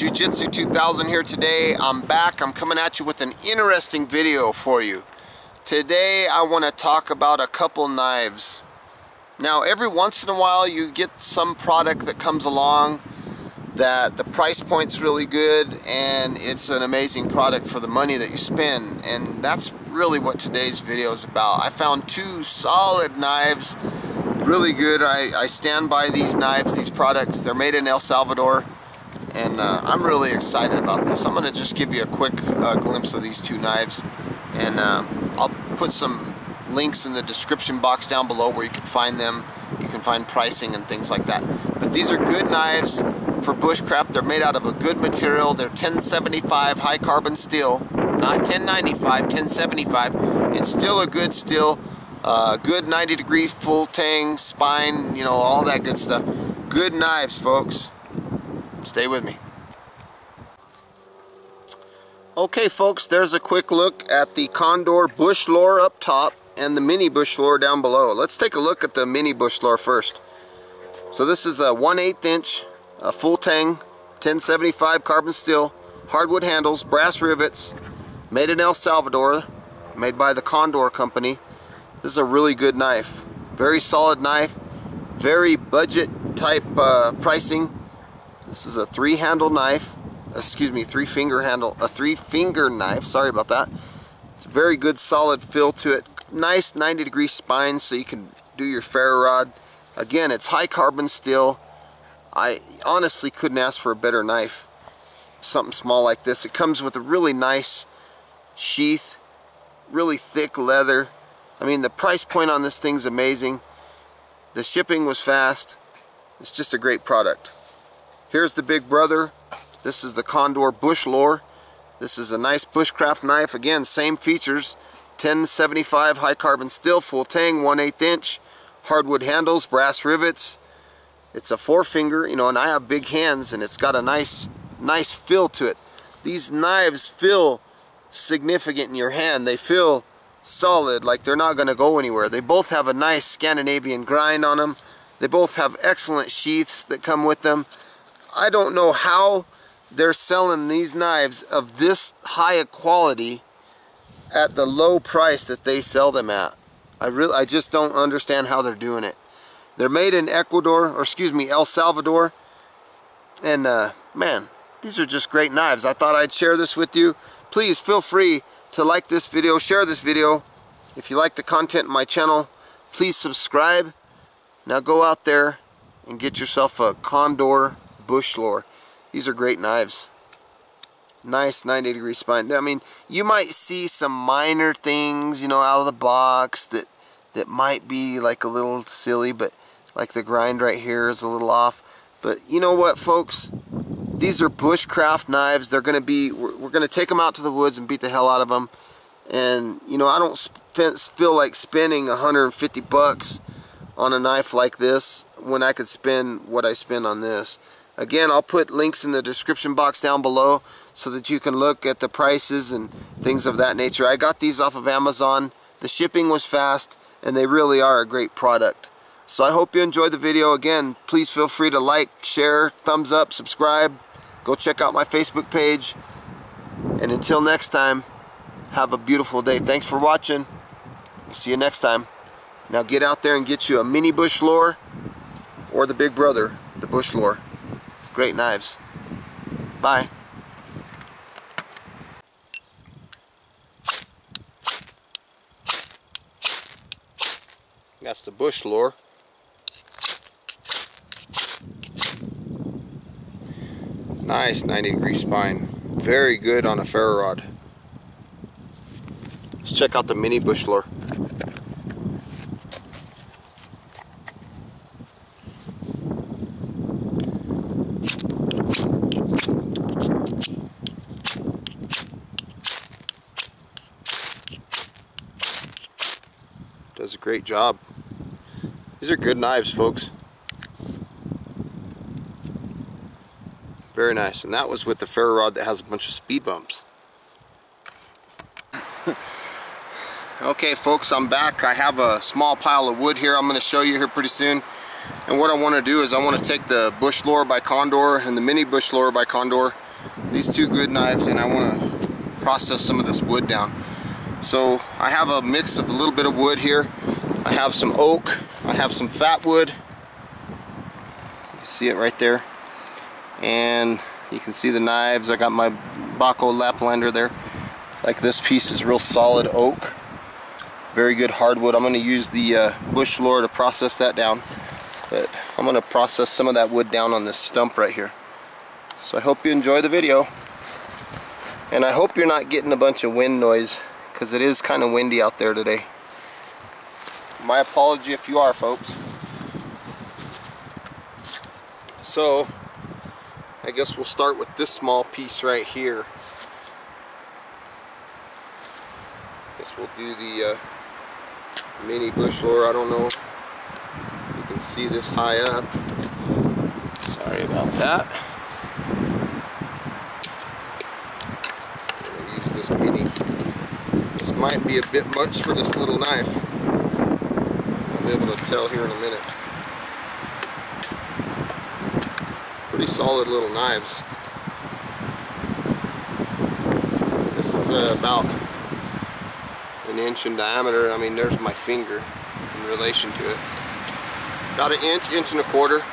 Jiu-Jitsu 2000 here today. I'm back. I'm coming at you with an interesting video for you. Today I want to talk about a couple knives. Now every once in a while you get some product that comes along that the price point's really good and it's an amazing product for the money that you spend, and that's really what today's video is about. I found two solid knives, really good. I stand by these knives, these products. They're made in El Salvador, and I'm really excited about this. I'm going to just give you a quick glimpse of these two knives, and I'll put some links in the description box down below where you can find them. You can find pricing and things like that. But these are good knives for bushcraft. They're made out of a good material. They're 1075 high carbon steel, not 1095, 1075. It's still a good steel, good 90 degree full tang spine, you know, all that good stuff. Good knives, folks. Stay with me. Okay, folks, there's a quick look at the Condor Bushlore up top and the Mini-Bushlore down below. Let's take a look at the Mini-Bushlore first. So this is a 1/8 inch full tang 1075 carbon steel, hardwood handles, brass rivets, made in El Salvador, made by the Condor company. This is a really good knife, very solid knife, very budget type pricing. This is a three-handle knife, excuse me, three-finger handle, a three-finger knife, sorry about that. It's a very good solid feel to it. Nice 90 degree spine so you can do your ferro rod. Again, it's high carbon steel. I honestly couldn't ask for a better knife. Something small like this. It comes with a really nice sheath, really thick leather. I mean, the price point on this thing's amazing. The shipping was fast. It's just a great product. Here's the big brother. This is the Condor Bushlore. This is a nice bushcraft knife. Again, same features. 1075 high carbon steel, full tang, 1/8 inch, hardwood handles, brass rivets. It's a four-finger, you know, and I have big hands, and it's got a nice feel to it. These knives feel significant in your hand. They feel solid, like they're not going to go anywhere. They both have a nice Scandinavian grind on them. They both have excellent sheaths that come with them. I don't know how they're selling these knives of this high a quality at the low price that they sell them at. I just don't understand how they're doing it. They're made in Ecuador, or excuse me, El Salvador. And man, these are just great knives. I thought I'd share this with you. Please feel free to like this video, share this video. If you like the content in my channel, please subscribe. Now go out there and get yourself a Condor Bushlore. These are great knives. Nice 90 degree spine. I mean, you might see some minor things, you know, out of the box that might be like a little silly, but like the grind right here is a little off. But you know what, folks? These are bushcraft knives. They're going to be, we're going to take them out to the woods and beat the hell out of them. And you know, I don't feel like spending 150 bucks on a knife like this when I could spend what I spend on this. Again, I'll put links in the description box down below so that you can look at the prices and things of that nature. I got these off of Amazon. The shipping was fast, and they really are a great product. So I hope you enjoyed the video. Again, please feel free to like, share, thumbs up, subscribe. Go check out my Facebook page. And until next time, have a beautiful day. Thanks for watching. See you next time. Now get out there and get you a Mini-Bushlore or the big brother, the Bushlore. Great knives. Bye. That's the Bushlore. Nice 90 degree spine. Very good on a ferro rod. Let's check out the Mini-Bushlore. Does a great job. These are good knives, folks. Very nice. And that was with the ferro rod that has a bunch of speed bumps. Okay, folks, I'm back. I have a small pile of wood here I'm going to show you here pretty soon. And what I want to do is I want to take the Bushlore by Condor and the Mini-Bushlore by Condor, these two good knives, and I want to process some of this wood down. So I have a mix of a little bit of wood here. I have some oak, I have some fat wood. You can see it right there. And you can see the knives. I got my Baco Laplander there. Like this piece is real solid oak. Very good hardwood. I'm going to use the Bushlore to process that down. But I'm going to process some of that wood down on this stump right here. So I hope you enjoy the video. And I hope you're not getting a bunch of wind noise, because it is kind of windy out there today. My apology if you are, folks. So I guess we'll start with this small piece right here. Guess we'll do the mini Bushlore. I don't know if you can see this high up. Sorry about that. I'm gonna use this mini. This might be a bit much for this little knife. I'll be able to tell here in a minute. Pretty solid little knives. This is about an inch in diameter. I mean, there's my finger in relation to it. About an inch, inch and a quarter.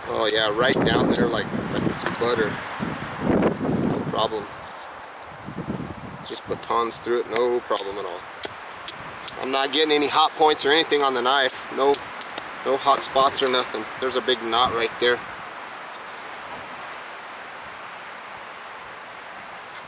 Oh yeah, right down there like it's butter. No problem. Just batons through it, no problem at all. I'm not getting any hot points or anything on the knife. No hot spots or nothing. There's a big knot right there.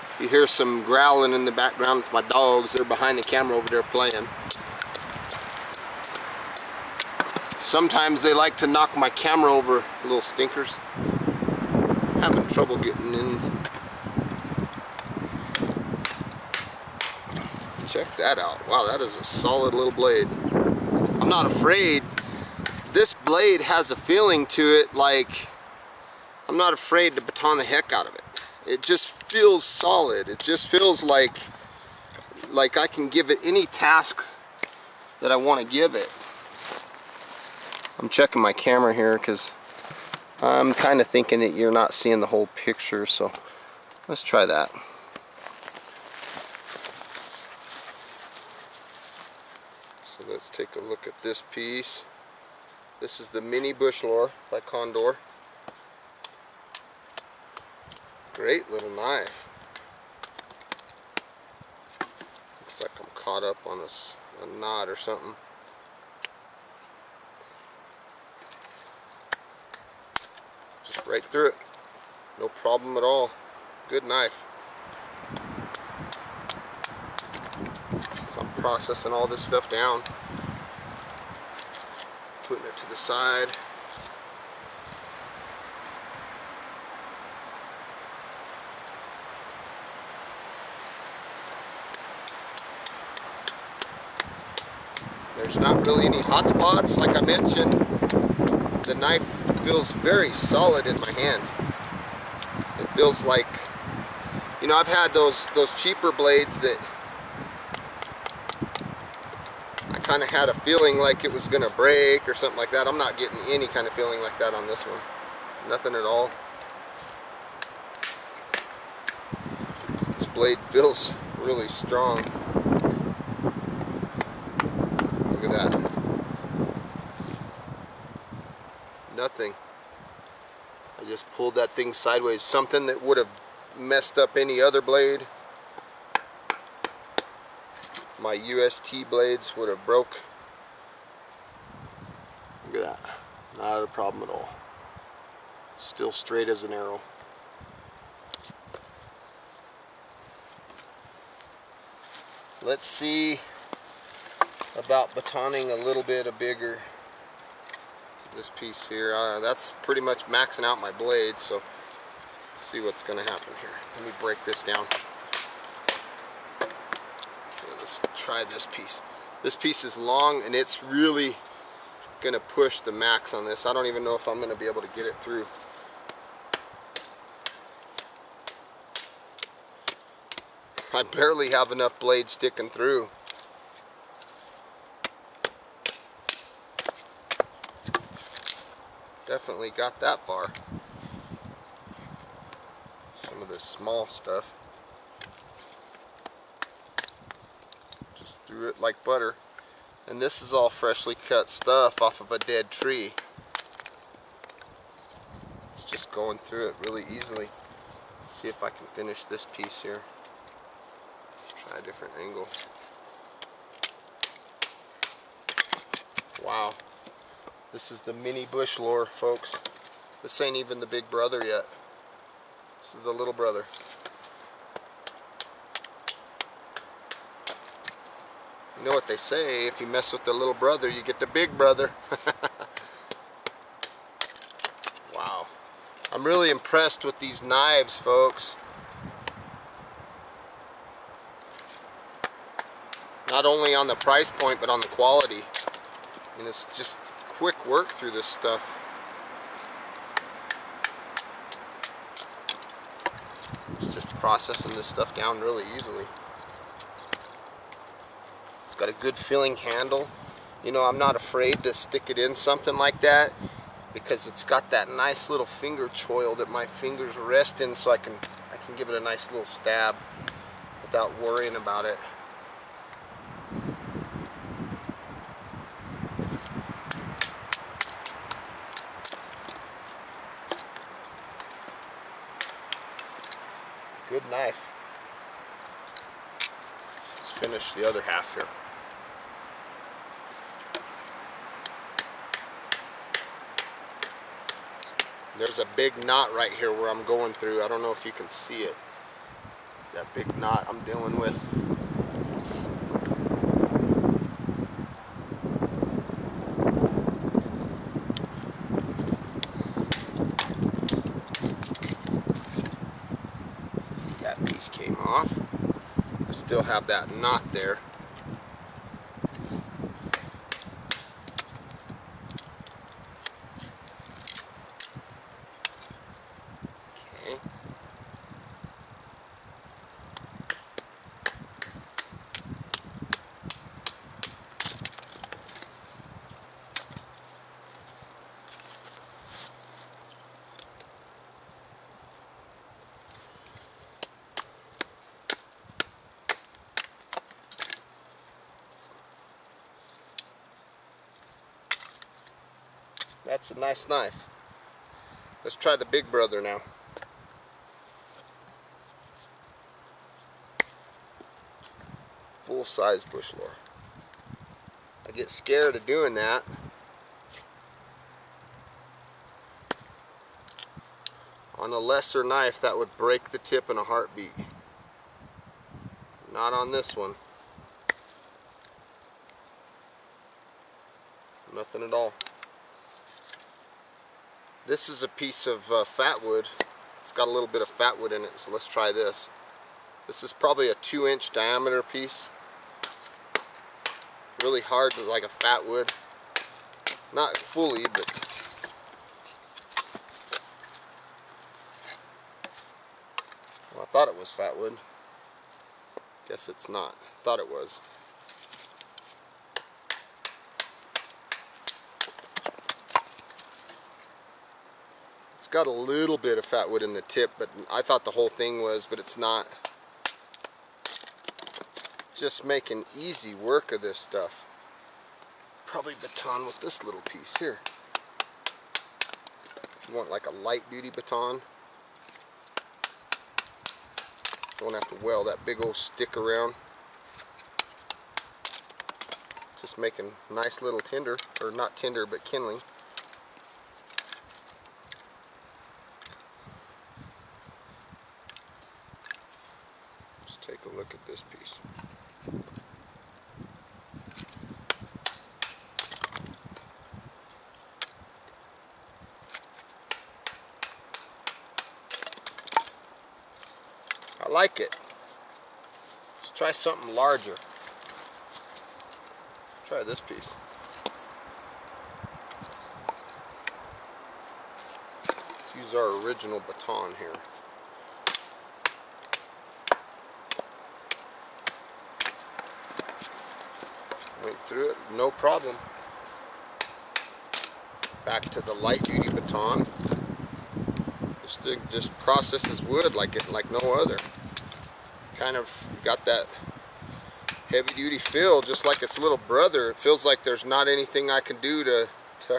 If you hear some growling in the background, it's my dogs. They're behind the camera over there playing. Sometimes they like to knock my camera over, little stinkers. Having trouble getting in. Check that out. Wow, that is a solid little blade. I'm not afraid. This blade has a feeling to it like I'm not afraid to baton the heck out of it. It just feels solid. It just feels like I can give it any task that I want to give it. I'm checking my camera here because I'm kind of thinking that you're not seeing the whole picture, so let's try that. So let's take a look at this piece. This is the Mini Bushlore by Condor. Great little knife. Looks like I'm caught up on a knot or something. Just right through it. No problem at all. Good knife. So I'm processing all this stuff down. Putting it to the side. There's not really any hot spots. Like I mentioned, the knife feels very solid in my hand. It feels like, you know, I've had those cheaper blades that I kind of had a feeling like it was going to break or something like that. I'm not getting any kind of feeling like that on this one. Nothing at all. This blade feels really strong. Look at that. Nothing. I just pulled that thing sideways. Something that would have messed up any other blade. My UST blades would have broke. Look at that. Not a problem at all. Still straight as an arrow. Let's see about batoning a little bit bigger. This piece here, that's pretty much maxing out my blade, so let's see what's going to happen here. Let me break this down. Okay, let's try this piece. This piece is long and it's really going to push the max on this. I don't even know if I'm going to be able to get it through. I barely have enough blade sticking through. Definitely got that far. small stuff. Just threw it like butter. And this is all freshly cut stuff off of a dead tree. It's just going through it really easily. Let's see if I can finish this piece here. Try a different angle. Wow. This is the mini Bushlore, folks. This ain't even the big brother yet. This is the little brother. You know what they say, if you mess with the little brother, you get the big brother. Wow. I'm really impressed with these knives, folks. Not only on the price point, but on the quality. I mean, it's just quick work through this stuff. It's just processing this stuff down really easily. It's got a good feeling handle. You know, I'm not afraid to stick it in something like that because it's got that nice little finger choil that my fingers rest in, so I can give it a nice little stab without worrying about it. Good knife. Let's finish the other half here. There's a big knot right here where I'm going through. I don't know if you can see it. It's that big knot I'm dealing with. That piece came off. I still have that knot there. Okay. That's a nice knife. Let's try the big brother now. Full-size Bushlore. I get scared of doing that. On a lesser knife, that would break the tip in a heartbeat. Not on this one. Nothing at all. This is a piece of fat wood. It's got a little bit of fat wood in it, so let's try this. This is probably a 2-inch diameter piece. Really hard, like a fat wood. Not fully, but well, I thought it was fat wood. Guess it's not. Thought it was. It's got a little bit of fat wood in the tip, but I thought the whole thing was, but it's not. Just making easy work of this stuff. Probably baton with this little piece here. If you want like a light duty baton, don't have to weld that big old stick around. Just making nice little tinder, or not tinder, but kindling. Just take a look at this piece. I like it. Let's try something larger. Try this piece. Let's use our original baton here. Went through it, no problem. Back to the light duty baton. Just just processes wood like no other. Kind of got that heavy duty feel, just like its little brother. It feels like there's not anything I can do to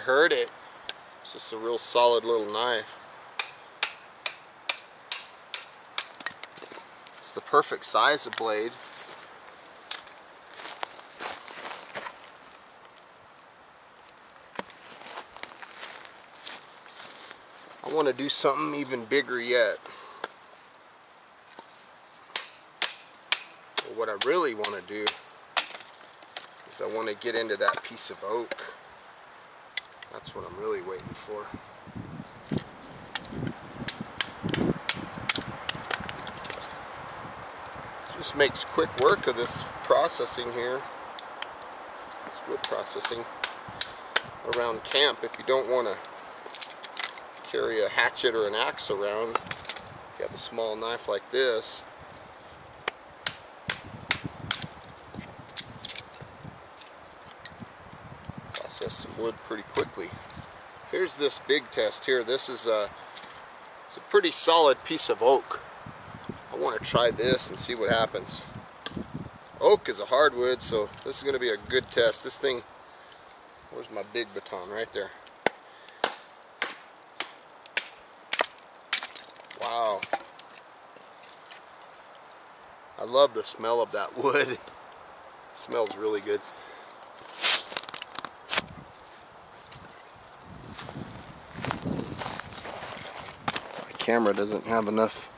hurt it. It's just a real solid little knife. It's the perfect size of blade. I want to do something even bigger yet. But what I really want to do is I want to get into that piece of oak. That's what I'm really waiting for. Just makes quick work of this processing here. This wood processing around camp. If you don't want to carry a hatchet or an axe around, you have a small knife like this. Process some wood pretty quickly. Here's this big test here. This is it's a pretty solid piece of oak. I want to try this and see what happens. Oak is a hardwood, so this is going to be a good test. This thing, where's my big baton? Right there. Wow. I love the smell of that wood. It smells really good. My camera doesn't have enough.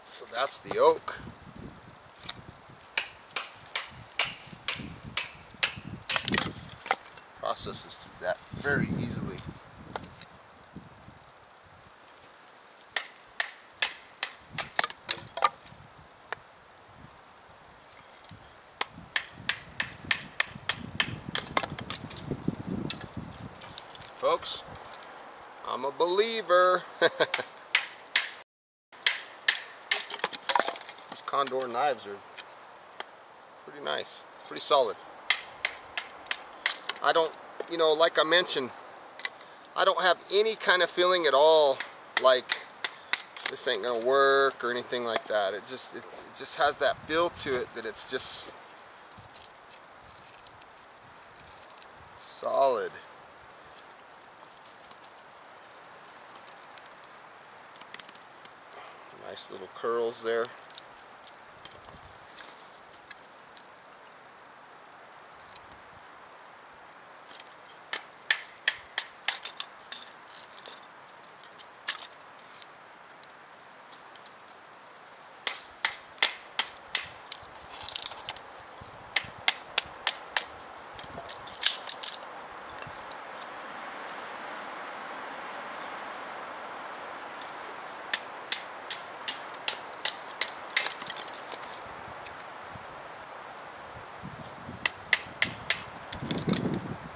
So that's the oak. Processes through that very easily. Folks, I'm a believer. These Condor knives are pretty nice, pretty solid. I don't, you know, like I mentioned, I don't have any kind of feeling at all like this ain't gonna work or anything like that. It just has that feel to it that it's just solid. Nice little curls there.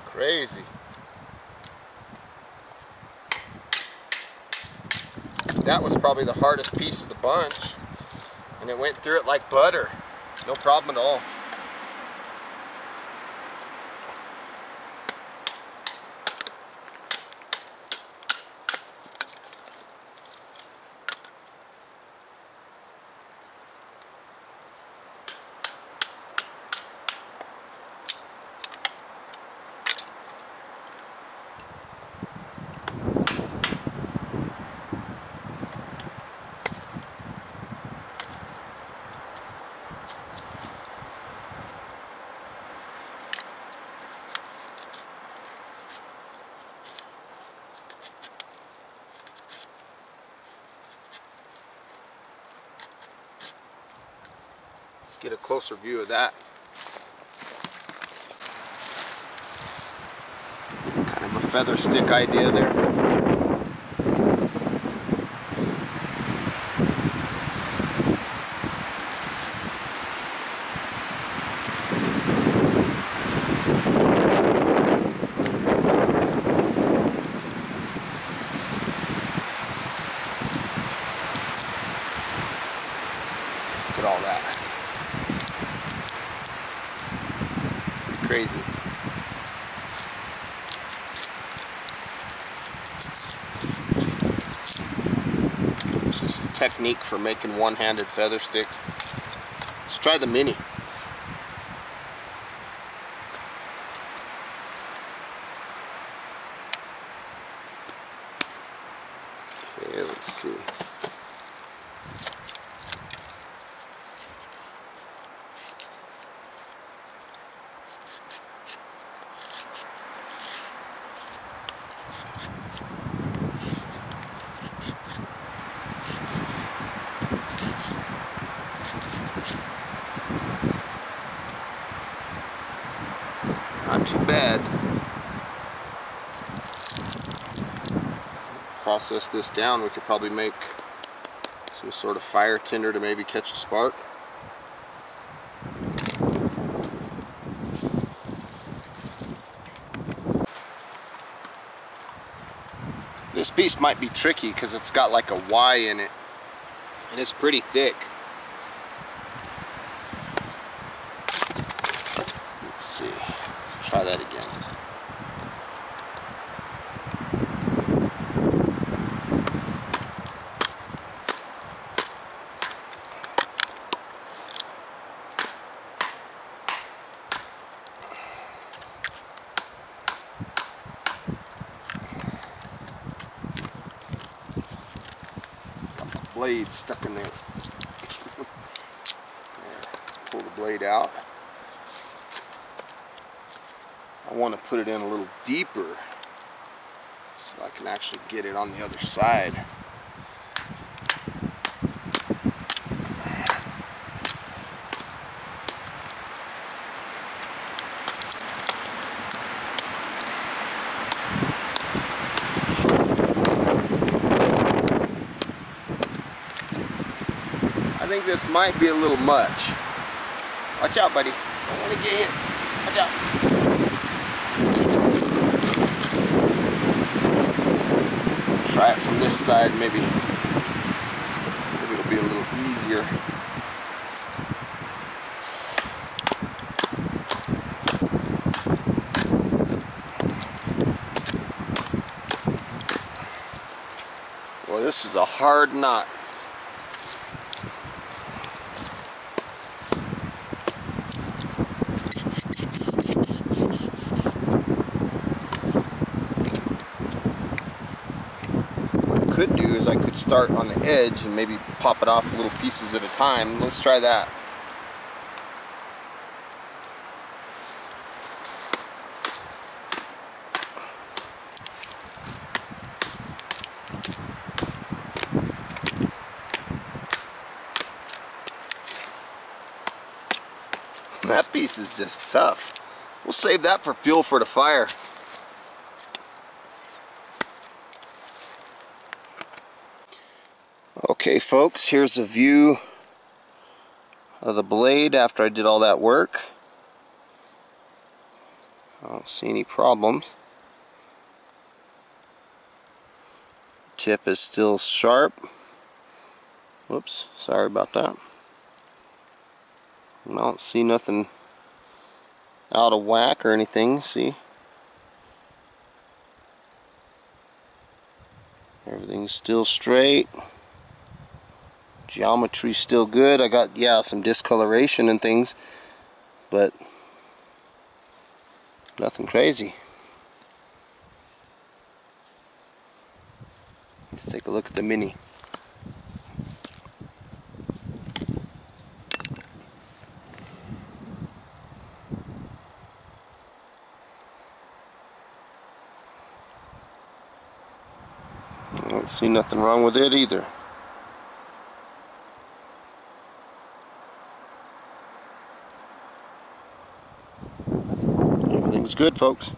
Crazy. That was probably the hardest piece of the bunch, and it went through it like butter. No problem at all. Get a closer view of that. Kind of a feather stick idea there. Look at all that. crazy. It's just a technique for making one-handed feather sticks. Let's try the mini. Okay, let's see. Not too bad. Process this down, we could probably make some sort of fire tinder to maybe catch a spark. This piece might be tricky because it's got like a Y in it and it's pretty thick. Let's see, let's try that again. Blade stuck in there. There. Let's pull the blade out. I want to put it in a little deeper so I can actually get it on the other side. I think this might be a little much. Watch out, buddy. Don't want to get hit. Watch out. Try it from this side, maybe it'll be a little easier. Well, this is a hard knot. Could do is I could start on the edge and maybe pop it off little pieces at a time. Let's try that. That piece is just tough. We'll save that for fuel for the fire. Okay folks, here's a view of the blade after I did all that work. I don't see any problems. Tip is still sharp. Whoops, sorry about that. I don't see nothing out of whack or anything, see? Everything's still straight. Geometry's still good. I got, yeah, some discoloration and things, but nothing crazy. Let's take a look at the Mini. I don't see nothing wrong with it either. Everything's good, folks.